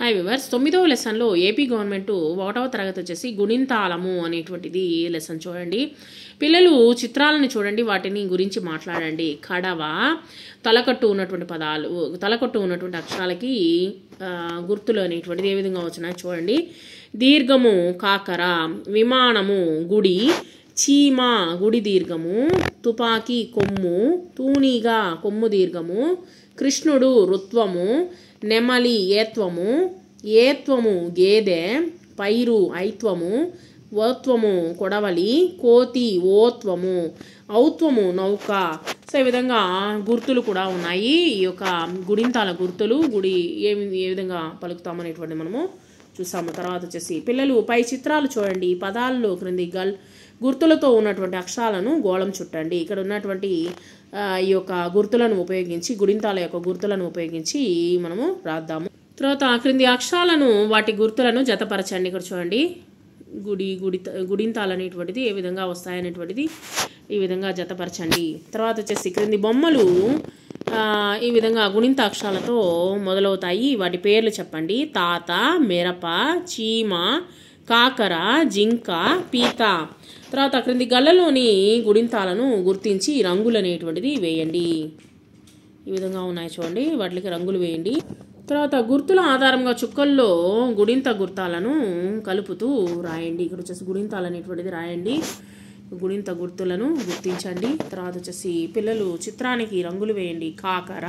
Hi viewers 9వ లెసన్లో AP government 1వ తరగతి వచ్చేసి గుణింతాలము అనేటువంటిది లెసన్ చూడండి. పిల్లలు చిత్రాలను చూడండి, వాటిని గురించి మాట్లాడండి. కడవ, తలకట్టు ఉన్నటువంటి పదాలు, తలకట్టు ఉన్నటువంటి అక్షరాలకి గుర్తులు అనేటువంటిది ఏ విధంగా వచ్చినాయి చూడండి. దీర్ఘము కాకర, విమానము గుడి, చీమ గుడి దీర్ఘము, తుపాకీ కొమ్ము, తూనీగా కొమ్ము దీర్ఘము, కృష్ణుడు రుత్వము, నెమలి ఏత్వము, ఏత్వము గేదె, పైరు ఐత్వము, ఓత్వము కొడవలి, కోతి ఓత్వము, ఔత్వము నౌక. సో ఈ విధంగా గుర్తులు కూడా ఉన్నాయి. ఈ యొక్క గుడింతాల గుర్తులు గుడి ఏ విధంగా పలుకుతామనేటువంటి మనము చూసాము. తర్వాత వచ్చేసి పిల్లలు పై చిత్రాలు చూడండి, పదాల్లో క్రింది గుర్తులతో ఉన్నటువంటి అక్షరాలను గోళం చుట్టండి. ఇక్కడ ఉన్నటువంటి ఈ యొక్క గుర్తులను ఉపయోగించి, గుడింతాల యొక్క గుర్తులను ఉపయోగించి మనము రాద్దాము. తర్వాత క్రింది అక్షరాలను వాటి గుర్తులను జతపరచండి. ఇక్కడ చూడండి, గుడింతాలు అనేటువంటిది ఏ విధంగా వస్తాయనేటువంటిది ఈ విధంగా జతపరచండి. తర్వాత వచ్చేసి క్రింది బొమ్మలు ఈ విధంగా గుణింత అక్షరాలతో మొదలవుతాయి. వాటి పేర్లు చెప్పండి. తాత, మిరప, చీమ, కాకర, జింక, పీత. తర్వాత క్రింది గళ్ళలోని గుడింతాలను గుర్తించి రంగులు అనేటువంటిది వేయండి. ఈ విధంగా ఉన్నాయి చూడండి, వాటికి రంగులు వేయండి. తర్వాత గుర్తుల ఆధారంగా చుక్కల్లో గుడింత గుర్తాలను కలుపుతూ రాయండి. ఇక్కడ వచ్చేసి గుడింతాలు అనేటువంటిది రాయండి, గుడింత గుర్తులను గుర్తించండి. తర్వాత వచ్చేసి పిల్లలు చిత్రానికి రంగులు వేయండి. కాకర,